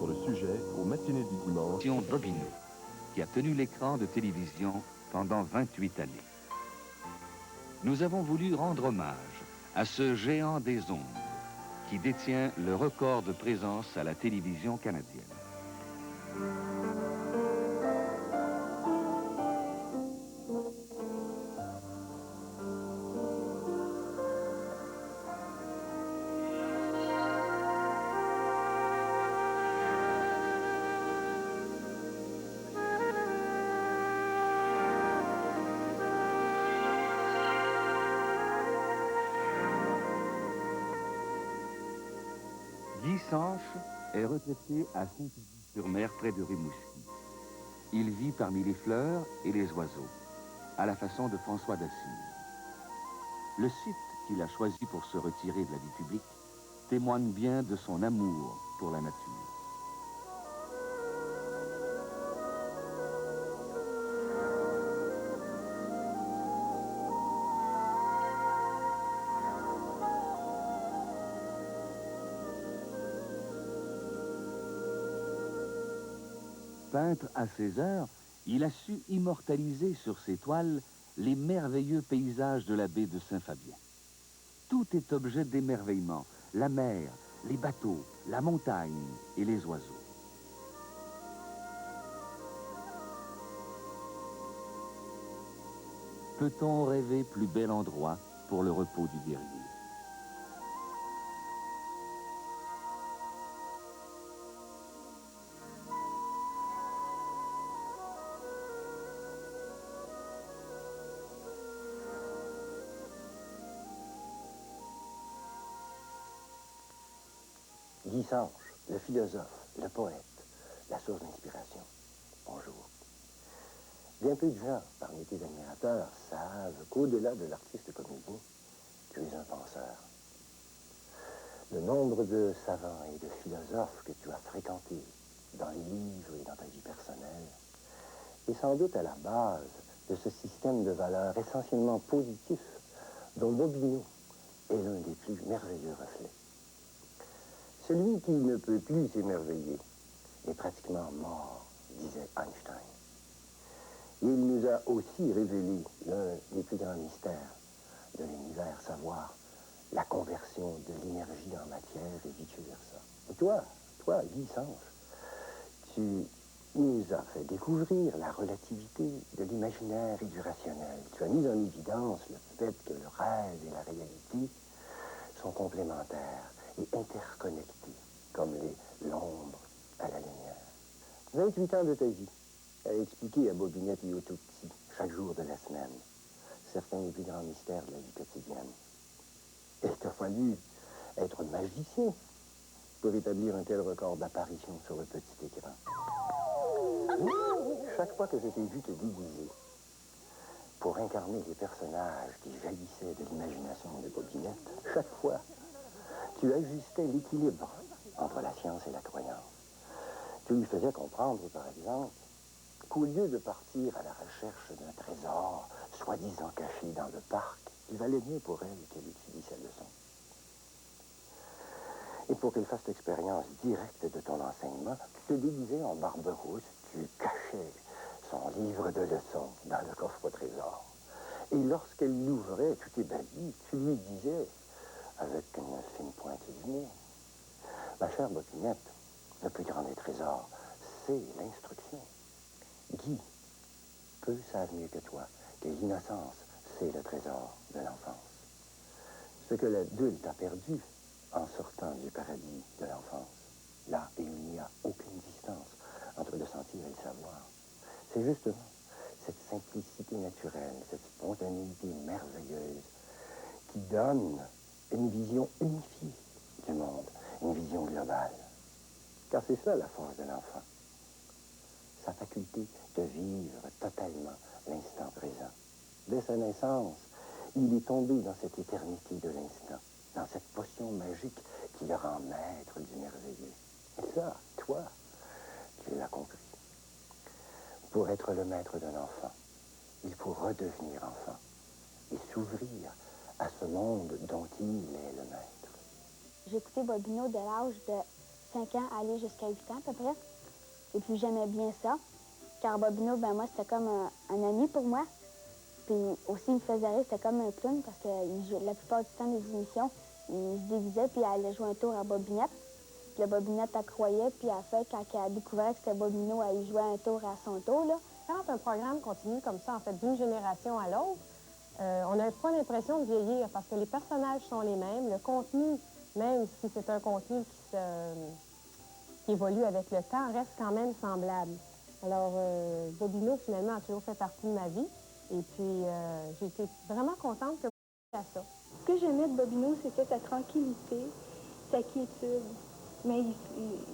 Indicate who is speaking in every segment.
Speaker 1: sur le sujet aux matinées du dimanche.
Speaker 2: Bobino, qui a tenu l'écran de télévision pendant 28 années. Nous avons voulu rendre hommage à ce géant des ondes qui détient le record de présence à la télévision canadienne. Guy Sanche est retraité à Saint-Exupéry-sur-Mer, près de Rimouski. Il vit parmi les fleurs et les oiseaux, à la façon de François d'Assise. Le site qu'il a choisi pour se retirer de la vie publique témoigne bien de son amour pour la nature. Peintre à ses heures, il a su immortaliser sur ses toiles les merveilleux paysages de la baie de Saint-Fabien. Tout est objet d'émerveillement, la mer, les bateaux, la montagne et les oiseaux. Peut-on rêver plus bel endroit pour le repos du guerrier?
Speaker 3: Guy Sanche, le philosophe, le poète, la source d'inspiration. Bonjour. Bien peu de gens, parmi tes admirateurs, savent qu'au-delà de l'artiste comédien, tu es un penseur. Le nombre de savants et de philosophes que tu as fréquentés dans les livres et dans ta vie personnelle est sans doute à la base de ce système de valeurs essentiellement positif dont Bobino est l'un des plus merveilleux reflets. Celui qui ne peut plus s'émerveiller est pratiquement mort, disait Einstein. Il nous a aussi révélé l'un des plus grands mystères de l'univers, savoir la conversion de l'énergie en matière et vice-versa. Et toi, Guy Sanche, tu nous as fait découvrir la relativité de l'imaginaire et du rationnel. Tu as mis en évidence le fait que le rêve et la réalité sont complémentaires et interconnectés, comme l'ombre à la lumière. 28 ans de ta vie à expliquer à Bobinette et au tout petit, chaque jour de la semaine, certains des plus grands mystères de la vie quotidienne. Et il t'a fallu être magicien pour établir un tel record d'apparition sur le petit écran. Chaque fois que je t'ai vu te déguiser pour incarner les personnages qui jaillissaient de l'imagination de Bobinette, chaque fois, tu ajustais l'équilibre entre la science et la croyance. Tu lui faisais comprendre, par exemple, qu'au lieu de partir à la recherche d'un trésor, soi-disant caché dans le parc, il valait mieux pour elle qu'elle étudie sa leçon. Et pour qu'elle fasse l'expérience directe de ton enseignement, tu te déguisais en Barberousse, tu cachais son livre de leçons dans le coffre au trésor. Et lorsqu'elle l'ouvrait, tout ébahi, tu lui disais, avec une fine pointe d'humour, « Ma chère Bobinette, le plus grand des trésors, c'est l'instruction. Guy, peu savent mieux que toi que l'innocence, c'est le trésor de l'enfance. Ce que l'adulte a perdu en sortant du paradis de l'enfance, là où il n'y a aucune distance entre le sentir et le savoir, c'est justement cette simplicité naturelle, cette spontanéité merveilleuse qui donne une vision unifiée du monde, une vision globale. Car c'est ça la force de l'enfant, sa faculté de vivre totalement l'instant présent. Dès sa naissance, il est tombé dans cette éternité de l'instant, dans cette potion magique qui le rend maître du merveilleux. Et ça, toi, tu l'as compris. Pour être le maître d'un enfant, il faut redevenir enfant et s'ouvrir à ce monde dont il est le maître.
Speaker 4: J'ai écouté Bobino de l'âge de 5 ans à aller jusqu'à 8 ans à peu près. Et puis j'aimais bien ça. Car Bobino, ben moi, c'était comme un ami pour moi. Puis aussi, il me faisait rire, c'était comme un clown parce que la plupart du temps des émissions, il se déguisait puis elle allait jouer un tour à Bobinette. Puis la Bobinette, elle croyait, puis à la fin, quand elle a découvert que c'était Bobino, elle y jouait un tour à son tour, là.
Speaker 5: Quand un programme continue comme ça, en fait, d'une génération à l'autre, on n'a pas l'impression de vieillir parce que les personnages sont les mêmes, le contenu, même si c'est un contenu qui évolue avec le temps, reste quand même semblable. Alors, Bobino, finalement, a toujours fait partie de ma vie. Et puis, j'ai été vraiment contente que à ça.
Speaker 6: Ce que j'aimais de Bobino, c'était sa tranquillité, sa quiétude. Mais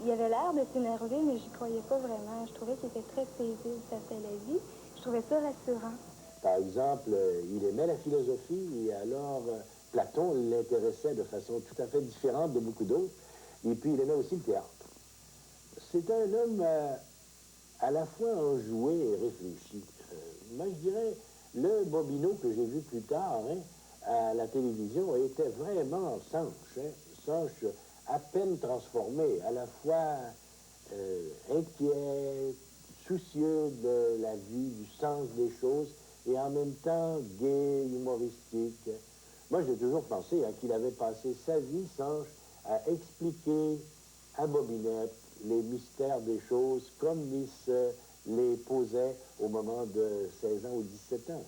Speaker 6: il avait l'air de s'énerver, mais je n'y croyais pas vraiment. Je trouvais qu'il était très paisible face à la vie. Je trouvais ça rassurant.
Speaker 7: Par exemple, il aimait la philosophie et alors Platon l'intéressait de façon tout à fait différente de beaucoup d'autres. Et puis il aimait aussi le théâtre. C'est un homme à la fois enjoué et réfléchi. Moi, je dirais, le Bobino que j'ai vu plus tard à la télévision était vraiment Sanche. Sanche à peine transformé, à la fois inquiet, soucieux de la vie, du sens des choses, et en même temps gai, humoristique. Moi, j'ai toujours pensé qu'il avait passé sa vie, Sanche, à expliquer à Bobinette les mystères des choses comme il se les posait au moment de 16 ans ou 17 ans.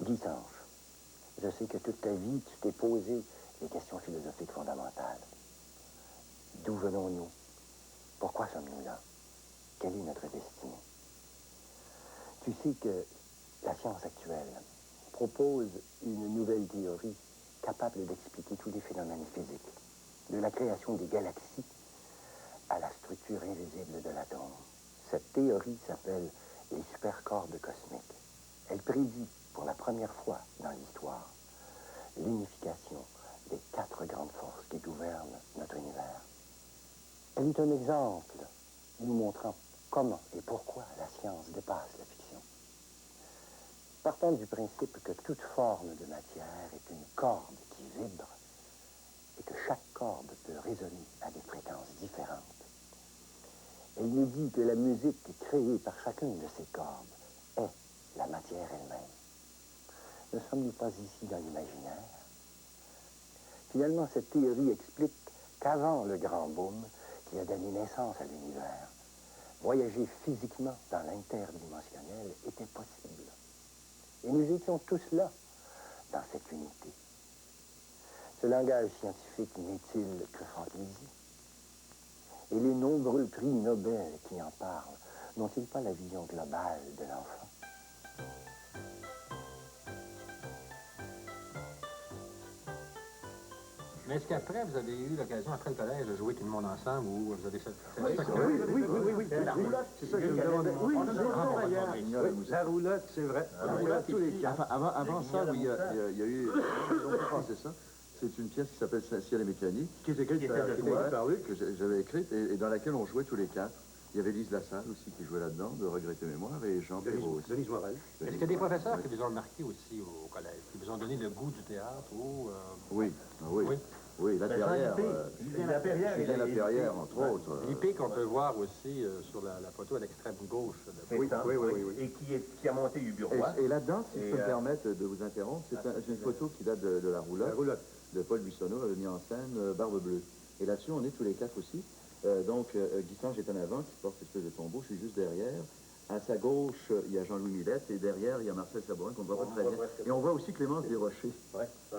Speaker 3: Guy Sanche, je sais que toute ta vie, tu t'es posé les questions philosophiques fondamentales. D'où venons-nous? Pourquoi sommes-nous là? Quelle est notre destinée? Tu sais que la science actuelle propose une nouvelle théorie capable d'expliquer tous les phénomènes physiques, de la création des galaxies à la structure invisible de l'atome. Cette théorie s'appelle les supercordes cosmiques. Elle prédit pour la première fois dans l'histoire l'unification des 4 grandes forces qui gouvernent notre univers. Elle est un exemple nous montrant comment et pourquoi la science dépasse la fiction. Partons du principe que toute forme de matière est une corde qui vibre et que chaque corde peut résonner à des fréquences différentes. Elle nous dit que la musique créée par chacune de ces cordes est la matière elle-même. Ne sommes-nous pas ici dans l'imaginaire? Finalement, cette théorie explique qu'avant le grand boom qui a donné naissance à l'univers, voyager physiquement dans l'interdimensionnel était possible. Et nous étions tous là, dans cette unité. Ce langage scientifique n'est-il que fantaisie? Et les nombreux prix Nobel qui en parlent n'ont-ils pas la vision globale de l'enfant?
Speaker 8: Mais est-ce qu'après, vous avez eu l'occasion, après le collège, de jouer tout le monde ensemble ou vous avez fait
Speaker 7: Oui.
Speaker 9: La roulotte, c'est ça que je me demandais. Oui, la roulotte, c'est vrai. La roulotte, tous les quatre.
Speaker 1: Avant ça, oui, il y a eu... Ils ont passé ça. C'est une pièce qui s'appelle Ciel et mécanique.
Speaker 9: Qui est écrite par Luc.
Speaker 1: Que j'avais écrite et dans laquelle on jouait tous les 4. Il y avait Lise Lassalle aussi qui jouait là-dedans, de Regretter Mémoire, et Jean Perrault aussi.
Speaker 9: Denise Morel.
Speaker 8: Est-ce qu'il y a des professeurs qui vous ont marqué aussi au collège, qui vous ont donné le goût du théâtre ou...
Speaker 1: Oui, oui, la Perrière.
Speaker 9: Julien Laperrière.
Speaker 1: Julien Laperrière, entre autres.
Speaker 8: L'IP qu'on peut voir aussi sur la photo à l'extrême gauche.
Speaker 9: Oui. Et qui a monté Uburois.
Speaker 1: Et là-dedans, si je peux me permettre de vous interrompre, c'est une photo qui date de la roulotte de Paul Buissonneau, mis en scène Barbe Bleue. Et là-dessus, on est tous les 4 aussi. Donc, Guy Sanche est en avant, qui porte l'espèce de tombeau, je suis juste derrière. À sa gauche, il y a Jean-Louis Millette, et derrière, il y a Marcel Sabourin, qu'on ne voit pas très bien. Et on voit aussi Clémence Desrochers.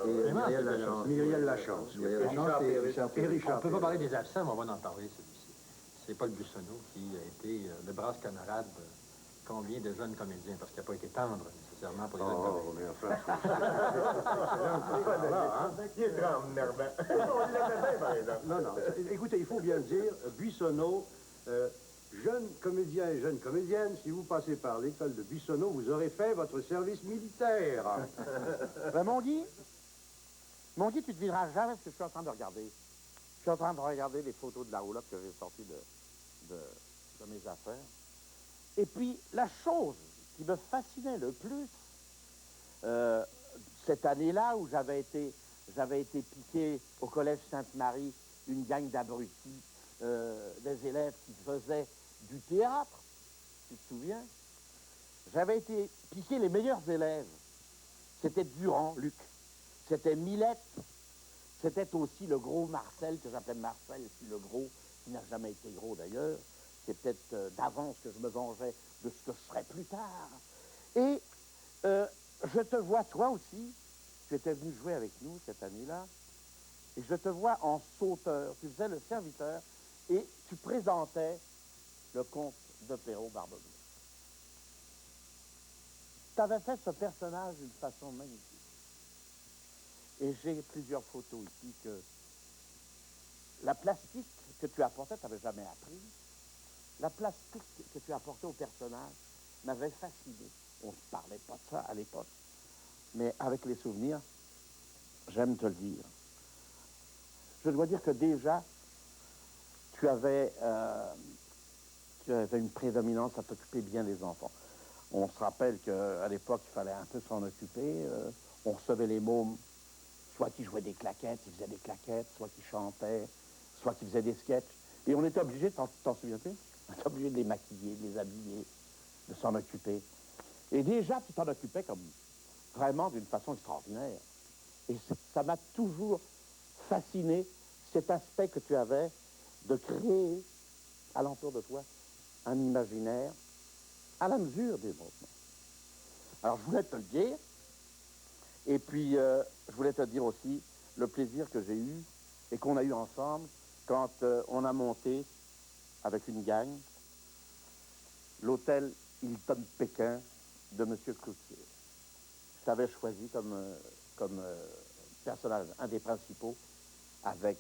Speaker 1: Et Myriel Lachance.
Speaker 9: Myriel Lachance.
Speaker 1: Et Richard Perry.
Speaker 8: On ne peut pas parler des absents, mais on va en parler, celui-ci. C'est Paul Buissonneau qui a été le bras camarade de combien de jeunes comédiens, parce qu'il n'a pas été tendre, nécessairement, pour les jeunes comédiens.
Speaker 9: Qui est grand, Mervin. On l'aimait bien, par exemple. Non, écoutez, il faut bien le dire, Buissonneau, jeunes comédiens et jeunes comédiennes, si vous passez par l'école de Buissonneau, vous aurez fait votre service militaire.
Speaker 10: Mon Guy, tu te devineras jamais ce que je suis en train de regarder. Je suis en train de regarder les photos de la roulotte que j'ai sorties de mes affaires. Et puis, la chose qui me fascinait le plus, cette année-là où j'avais été piqué au Collège Sainte-Marie, une gang d'abrutis des élèves qui faisaient du théâtre, tu te souviens? J'avais été piquer les meilleurs élèves. C'était Durand, Luc. C'était Millette. C'était aussi le gros Marcel, que j'appelais Marcel, le gros, qui n'a jamais été gros d'ailleurs. C'est peut-être d'avance que je me vengeais de ce que je serais plus tard. Et je te vois, toi aussi, tu étais venu jouer avec nous cette année-là, et je te vois en sauteur. Tu faisais le serviteur et tu présentais le comte de Perrault Barbe-Bleue. Tu avais fait ce personnage d'une façon magnifique. Et j'ai plusieurs photos ici que la plastique que tu apportais, tu n'avais jamais appris. La plastique que tu apportais au personnage m'avait fasciné. On ne parlait pas de ça à l'époque. Mais avec les souvenirs, j'aime te le dire. Je dois dire que déjà, tu avais une prédominance à t'occuper bien des enfants. On se rappelle qu'à l'époque, il fallait un peu s'en occuper. On recevait les mômes, soit qui jouaient des claquettes, ils faisaient des claquettes, soit qui chantaient, soit qui faisaient des sketchs. Et on était obligé, t'en souviens-tu? On était obligé de les maquiller, de les habiller, de s'en occuper. Et déjà, tu t'en occupais comme vraiment d'une façon extraordinaire. Et ça m'a toujours fasciné, cet aspect que tu avais de créer alentour de toi un imaginaire à la mesure des mouvements. Alors, je voulais te le dire, et puis je voulais te dire aussi le plaisir que j'ai eu et qu'on a eu ensemble quand on a monté avec une gang l'hôtel Hilton Pékin de M. Cloutier. Je t'avais choisi comme personnage, un des principaux, avec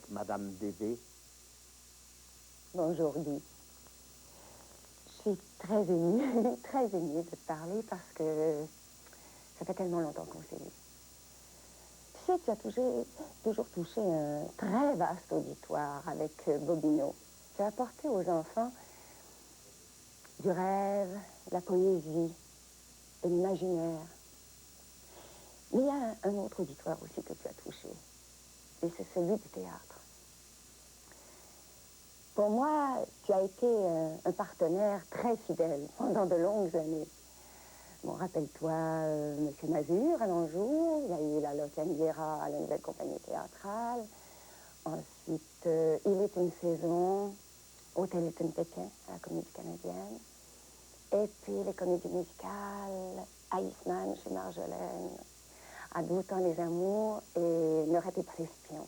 Speaker 10: Madame Dédé.
Speaker 11: Bonjour Guy. Je suis très émue de te parler parce que ça fait tellement longtemps qu'on s'est vu. Tu sais, tu as toujours touché un très vaste auditoire avec Bobino. Tu as apporté aux enfants du rêve, de la poésie, de l'imaginaire. Mais il y a un autre auditoire aussi que tu as touché, et c'est celui du théâtre. Pour moi, tu as été un partenaire très fidèle pendant de longues années. Bon, rappelle-toi M. Mazur à l'Anjou, il y a eu la Locaniera à la Nouvelle Compagnie Théâtrale. Ensuite, Il est une saison, Hôtel Hilton Pékin à la Comédie Canadienne. Et puis les comédies musicales, Iceman chez Marjolaine, À 12 ans les amours et Ne ratez pas l'espion.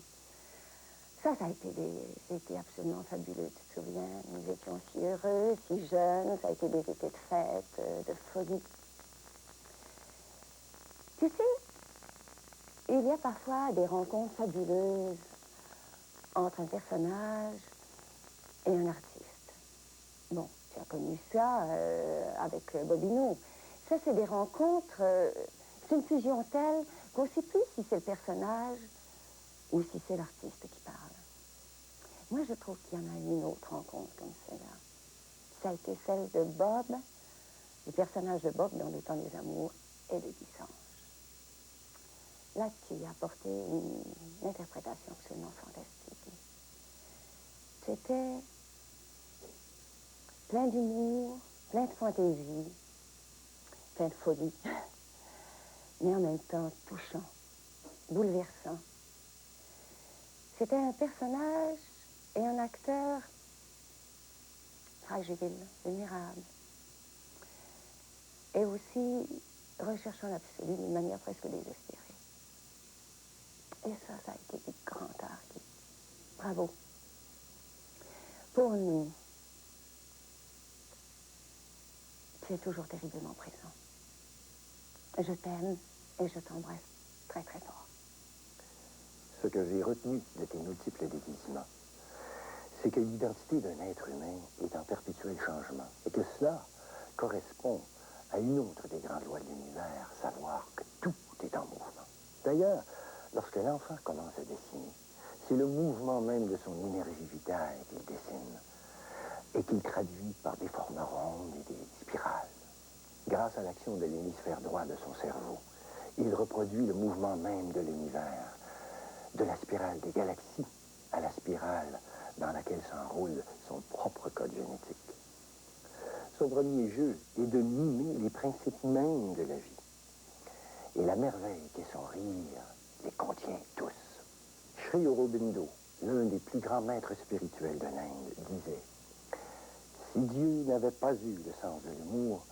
Speaker 11: Ça a été absolument fabuleux, tu te souviens? Nous étions si heureux, si jeunes, ça a été des étés de fête, de folie. Tu sais, il y a parfois des rencontres fabuleuses entre un personnage et un artiste. Bon, tu as connu ça avec Bobino. Ça, c'est des rencontres, c'est une fusion telle qu'on ne sait plus si c'est le personnage ou si c'est l'artiste qui parle. Moi, je trouve qu'il y en a une autre rencontre comme celle-là. Ça a été celle de Bob, le personnage de Bob dans Le Temps des Amours et de Guy Sanche. Là, tu as apporté une interprétation absolument fantastique. Tu étais plein d'humour, plein de fantaisie, plein de folie, mais en même temps touchant, bouleversant. C'était un personnage et un acteur fragile, vulnérable, et aussi recherchant l'absolu d'une manière presque désespérée. Et ça a été du grand art. Bravo. Pour nous, tu es toujours terriblement présent. Je t'aime et je t'embrasse très très fort.
Speaker 3: Ce que j'ai retenu de tes multiples déguisements, c'est que l'identité d'un être humain est en perpétuel changement et que cela correspond à une autre des grandes lois de l'univers, savoir que tout est en mouvement. D'ailleurs, lorsque l'enfant commence à dessiner, c'est le mouvement même de son énergie vitale qu'il dessine et qu'il traduit par des formes rondes et des spirales. Grâce à l'action de l'hémisphère droit de son cerveau, il reproduit le mouvement même de l'univers, de la spirale des galaxies à la spirale dans laquelle s'enroule son propre code génétique. Son premier jeu est de mimer les principes mêmes de la vie. Et la merveille qu'est son rire les contient tous. Sri Aurobindo, l'un des plus grands maîtres spirituels de l'Inde, disait « Si Dieu n'avait pas eu le sens de l'humour,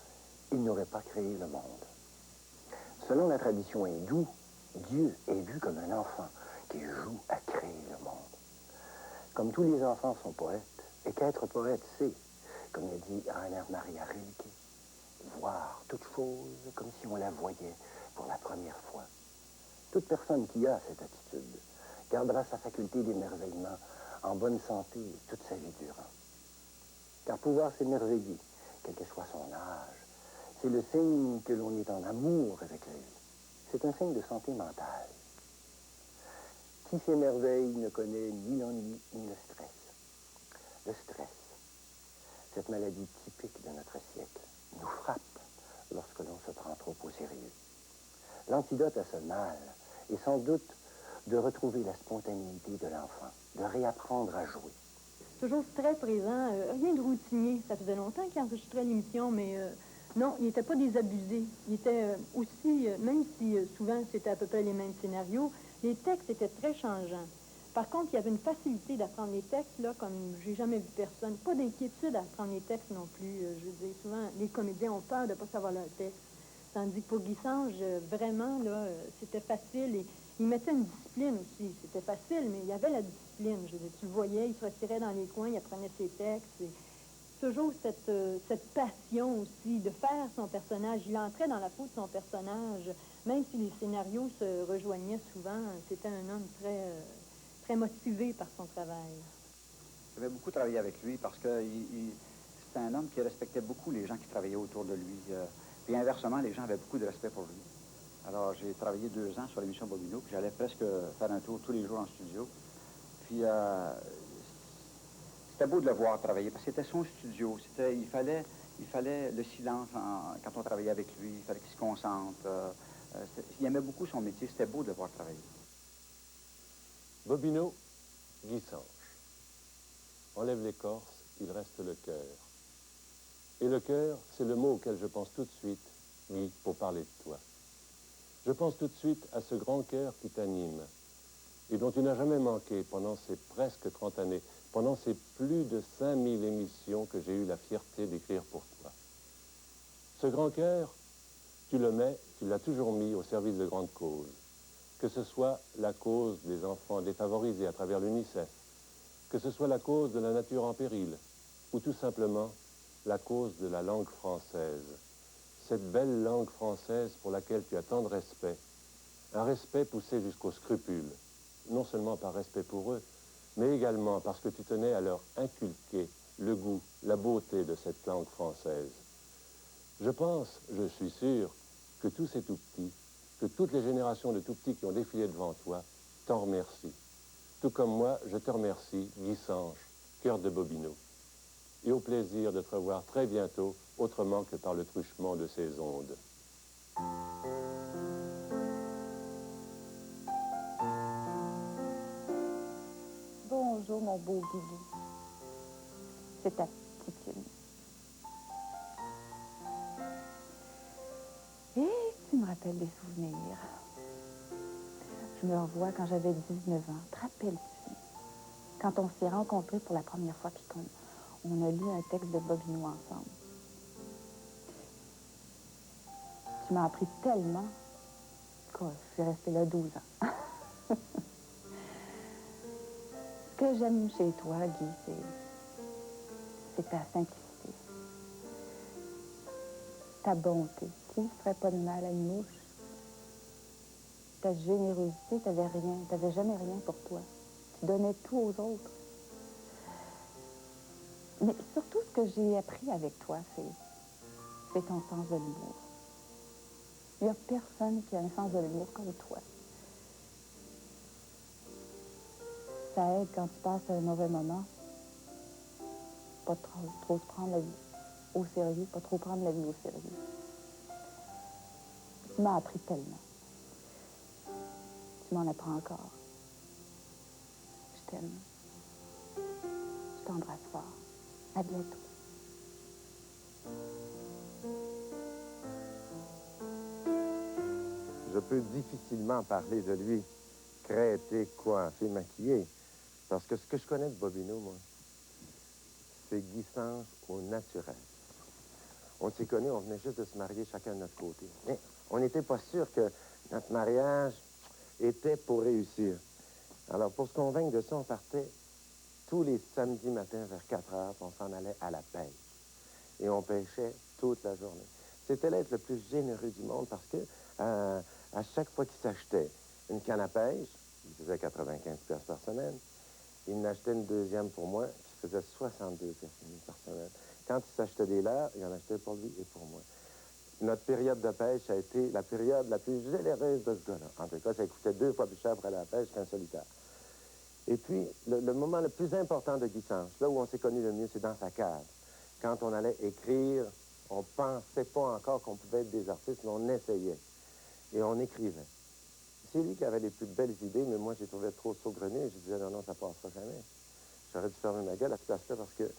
Speaker 3: il n'aurait pas créé le monde. » Selon la tradition hindoue, Dieu est vu comme un enfant qui joue à créer le monde. Comme tous les enfants sont poètes, et qu'être poète, c'est, comme le dit Rainer Maria Rilke, voir toute chose comme si on la voyait pour la première fois. Toute personne qui a cette attitude gardera sa faculté d'émerveillement en bonne santé toute sa vie durant. Car pouvoir s'émerveiller, quel que soit son âge, c'est le signe que l'on est en amour avec la vie. C'est un signe de santé mentale. Qui s'émerveille ne connaît ni l'ennui ni le stress. Le stress, cette maladie typique de notre siècle, nous frappe lorsque l'on se prend trop au sérieux. L'antidote à ce mal est sans doute de retrouver la spontanéité de l'enfant, de réapprendre à jouer.
Speaker 12: Toujours très présent, rien de routinier. Ça faisait longtemps qu'il enregistrait l'émission, mais non, il n'était pas désabusé. Il était aussi, même si souvent c'était à peu près les mêmes scénarios, les textes étaient très changeants. Par contre, il y avait une facilité d'apprendre les textes, là, comme j'ai jamais vu personne. Pas d'inquiétude à apprendre les textes non plus. Je veux dire, souvent, les comédiens ont peur de ne pas savoir leur texte. Tandis que pour Guy-Sange, vraiment, là, c'était facile. Et il mettait une discipline aussi. C'était facile, mais il y avait la discipline. Je veux dire, tu le voyais, il se retirait dans les coins, il apprenait ses textes. Et toujours cette passion aussi de faire son personnage. Il entrait dans la peau de son personnage. Même si les scénarios se rejoignaient souvent, c'était un homme très motivé par son travail.
Speaker 13: J'avais beaucoup travaillé avec lui parce que c'était un homme qui respectait beaucoup les gens qui travaillaient autour de lui. Puis inversement, les gens avaient beaucoup de respect pour lui. Alors j'ai travaillé 2 ans sur l'émission Bobino, puis j'allais presque faire un tour tous les jours en studio. Puis c'était beau de le voir travailler parce que c'était son studio. Il fallait le silence quand on travaillait avec lui. Il fallait qu'il se concentre. Il aimait beaucoup son métier. C'était beau de le voir travailler.
Speaker 14: Bobino, Guy-Sange. Enlève l'écorce, il reste le cœur. Et le cœur, c'est le mot auquel je pense tout de suite, Guy, pour parler de toi. Je pense tout de suite à ce grand cœur qui t'anime et dont tu n'as jamais manqué pendant ces presque 30 années, pendant ces plus de 5000 émissions que j'ai eu la fierté d'écrire pour toi. Ce grand cœur, tu l'as toujours mis au service de grandes causes, que ce soit la cause des enfants défavorisés à travers l'UNICEF, que ce soit la cause de la nature en péril, ou tout simplement la cause de la langue française. Cette belle langue française pour laquelle tu as tant de respect, un respect poussé jusqu'au scrupule, non seulement par respect pour eux, mais également parce que tu tenais à leur inculquer le goût, la beauté de cette langue française. Je pense, je suis sûr, que tous ces tout-petits, que toutes les générations de tout-petits qui ont défilé devant toi, t'en remercient. Tout comme moi, je te remercie, Guy-Sange, cœur de Bobino. Et au plaisir de te revoir très bientôt, autrement que par le truchement de ces ondes.
Speaker 11: Bonjour, mon beau Guigui. C'est ta petite Une. Et tu me rappelles des souvenirs. Je me revois quand j'avais 19 ans. Te rappelles-tu? Quand on s'est rencontrés pour la première fois, puis qu'on a lu un texte de Bobino ensemble. Tu m'as appris tellement que je suis restée là 12 ans. Ce que j'aime chez toi, Guy, c'est ta simplicité. Ta bonté. Qui ne ferait pas de mal à une mouche? Ta générosité, t'avais jamais rien pour toi. Tu donnais tout aux autres. Mais surtout, ce que j'ai appris avec toi, c'est ton sens de l'humour. Il n'y a personne qui a un sens de l'humour comme toi. Ça aide quand tu passes un mauvais moment. Pas trop se prendre la vie au sérieux, pas trop prendre la vie au sérieux. Tu m'as appris tellement. Tu m'en apprends encore. Je t'aime. Je t'embrasse fort. À bientôt.
Speaker 10: Je peux difficilement parler de lui, crêté, coiffé, maquillé, parce que ce que je connais de Bobino, moi, c'est Guy Sanche au naturel. On s'est connus, on venait juste de se marier chacun de notre côté. Mais on n'était pas sûr que notre mariage était pour réussir. Alors, pour se convaincre de ça, on partait tous les samedis matins vers 4 heures, on s'en allait à la pêche. Et on pêchait toute la journée. C'était l'être le plus généreux du monde parce que à chaque fois qu'il s'achetait une canne à pêche, il faisait 95 pièces par semaine, il en achetait une deuxième pour moi, qui faisait 62 pièces par semaine. Quand il s'achetait des leurres, il en achetait pour lui et pour moi. Notre période de pêche a été la période la plus généreuse de ce gars-là. En tout cas, ça coûtait 2 fois plus cher pour aller à la pêche qu'un solitaire. Et puis, le moment le plus important de Guy Sanche, là où on s'est connu le mieux, c'est dans sa cave. Quand on allait écrire, on pensait pas encore qu'on pouvait être des artistes, mais on essayait. Et on écrivait. C'est lui qui avait les plus belles idées, mais moi, j'ai trouvé trop saugrenu et je disais, non, non, ça passera jamais. J'aurais dû fermer ma gueule à ce place-là parce que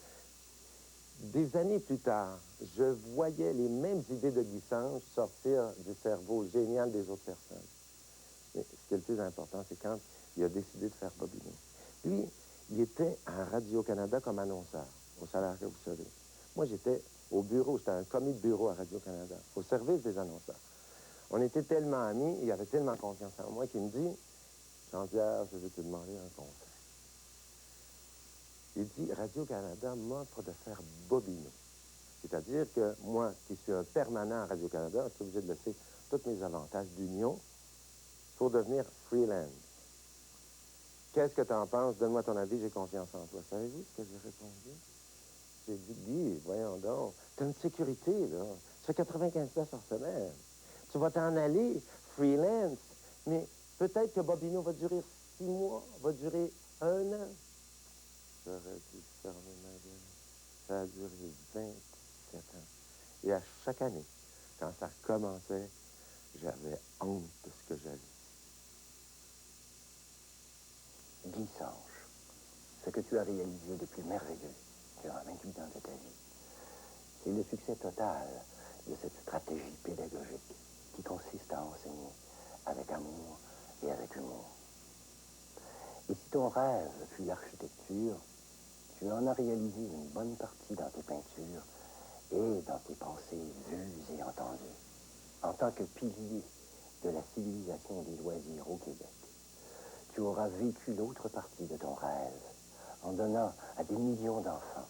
Speaker 10: des années plus tard, je voyais les mêmes idées de Guy Sanche sortir du cerveau génial des autres personnes. Mais ce qui est le plus important, c'est quand il a décidé de faire Bobino. Lui, il était à Radio-Canada comme annonceur, au salarié, vous savez. Moi, j'étais au bureau, j'étais un commis de bureau à Radio-Canada, au service des annonceurs. On était tellement amis, il avait tellement confiance en moi qu'il me dit, Jean-Pierre, je vais te demander un conseil. Il dit, Radio-Canada m'offre de faire Bobino. C'est-à-dire que moi, qui suis un permanent à Radio-Canada, je suis obligé de laisser tous mes avantages d'union pour devenir freelance. Qu'est-ce que tu en penses? Donne-moi ton avis, j'ai confiance en toi. Savez-vous ce que j'ai répondu? J'ai dit, Guy, voyons donc, tu as une sécurité, là. Tu fais 95 pièces par semaine. Tu vas t'en aller, freelance, mais peut-être que Bobino va durer 6 mois, va durer 1 an. J'aurais dû fermer ma gueule. Ça a duré 27 ans. Et à chaque année, quand ça commençait, j'avais honte de ce que j'avais.
Speaker 3: Guy Sanche, ce que tu as réalisé de plus merveilleux durant 28 ans de ta vie, c'est le succès total de cette stratégie pédagogique qui consiste à enseigner avec amour et avec humour. Et si ton rêve fut l'architecture, tu en as réalisé une bonne partie dans tes peintures et dans tes pensées vues et entendues. En tant que pilier de la civilisation des loisirs au Québec, tu auras vécu l'autre partie de ton rêve en donnant à des millions d'enfants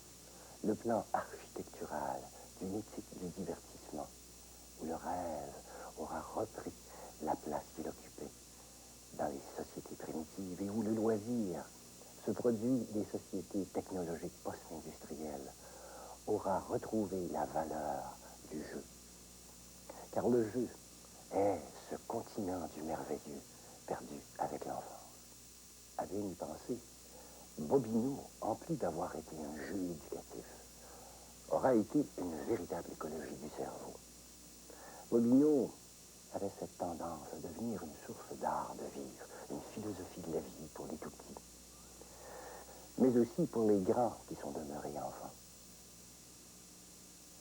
Speaker 3: le plan architectural d'une éthique du divertissement, où le rêve aura repris la place qu'il occupait dans les sociétés primitives et où le loisir, ce produit des sociétés technologiques post-industrielles, aura retrouvé la valeur du jeu. Car le jeu est ce continent du merveilleux perdu avec l'enfance. À bien y penser, Bobino, en plus d'avoir été un jeu éducatif, aura été une véritable écologie du cerveau. Bobino avait cette tendance à devenir une source d'art de vivre, une philosophie de la vie pour les tout-petits, mais aussi pour les grands qui sont demeurés enfants.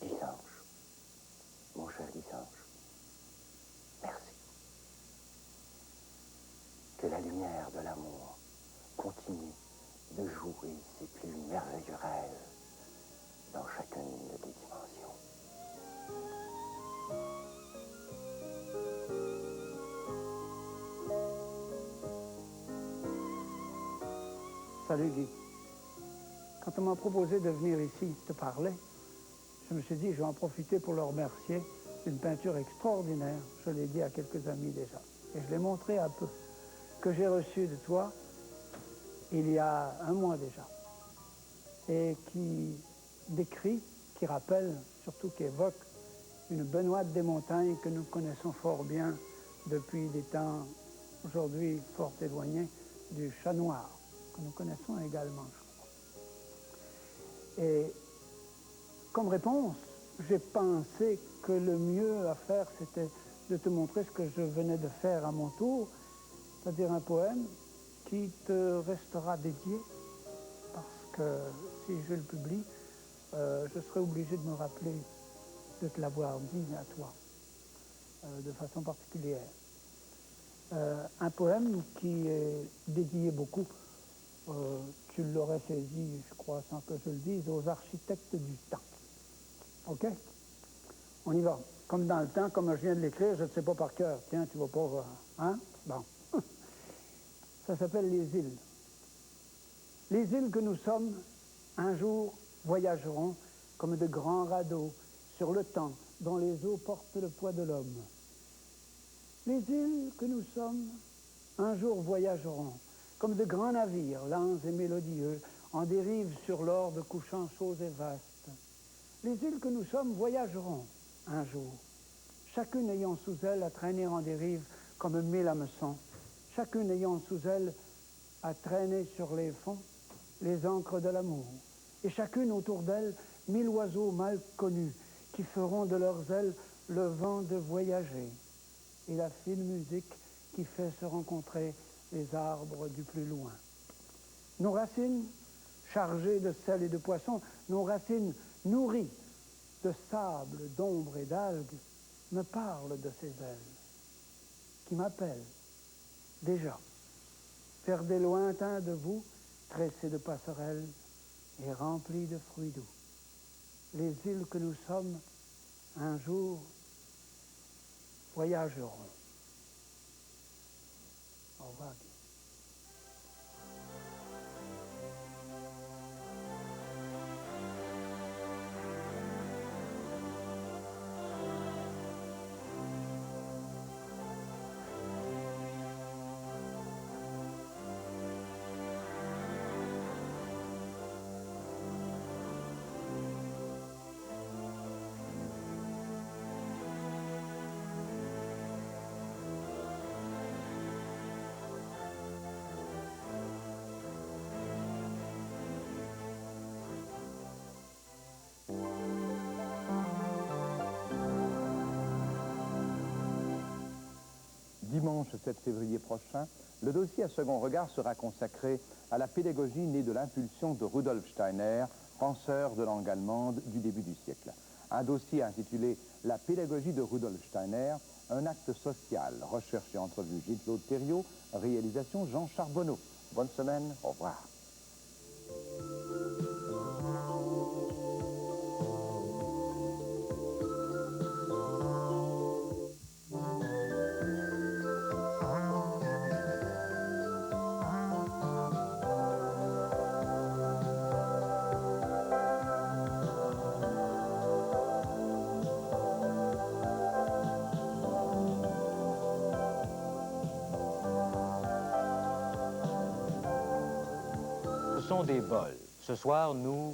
Speaker 3: Guy Sanche, mon cher Guy Sanche, merci. Que la lumière de l'amour continue de jouer ses plus merveilleux rêves dans chacune de tes dimensions.
Speaker 15: Salut Guy. Quand on m'a proposé de venir ici te parler, je me suis dit, je vais en profiter pour le remercier d'une peinture extraordinaire. Je l'ai dit à quelques amis déjà. Et je l'ai montré un peu, que j'ai reçu de toi il y a 1 mois déjà. Et qui décrit, qui rappelle, surtout qui évoque une Benoîte des montagnes que nous connaissons fort bien depuis des temps aujourd'hui fort éloignés du Chat Noir, que nous connaissons également, je crois. Et comme réponse, j'ai pensé que le mieux à faire, c'était de te montrer ce que je venais de faire à mon tour, c'est-à-dire un poème qui te restera dédié, parce que si je le publie, je serai obligé de me rappeler de te l'avoir dit à toi, de façon particulière. Un poème qui est dédié beaucoup, tu l'aurais saisi, je crois, sans que je le dise, aux architectes du temps. OK? On y va. Comme dans le temps, comme je viens de l'écrire, je ne sais pas par cœur. Tiens, tu vas pas voir. Hein? Bon. Ça s'appelle les îles. Les îles que nous sommes, un jour, voyageront comme de grands radeaux sur le temps dont les eaux portent le poids de l'homme. Les îles que nous sommes, un jour voyageront comme de grands navires, lents et mélodieux, en dérive sur l'orbe couchant chauds et vastes. Les îles que nous sommes voyageront un jour, chacune ayant sous elle à traîner en dérive comme 1000 hameçons, chacune ayant sous elle à traîner sur les fonds les ancres de l'amour, et chacune autour d'elle 1000 oiseaux mal connus qui feront de leurs ailes le vent de voyager et la fine musique qui fait se rencontrer les arbres du plus loin. Nos racines, chargées de sel et de poissons, nos racines nourries de sable, d'ombre et d'algues, me parlent de ces ailes, qui m'appellent, déjà, vers des lointains de vous, tressés de passerelles et remplis de fruits doux. Les îles que nous sommes, un jour, voyageront. Au revoir.
Speaker 16: Dimanche 7 février prochain, le dossier à second regard sera consacré à la pédagogie née de l'impulsion de Rudolf Steiner, penseur de langue allemande du début du siècle. Un dossier intitulé « La pédagogie de Rudolf Steiner, un acte social ». Recherche et entrevue Gilles-Claude Thériault, réalisation Jean Charbonneau. Bonne semaine, au revoir.
Speaker 17: Ce sont des bols. Ce soir, nous...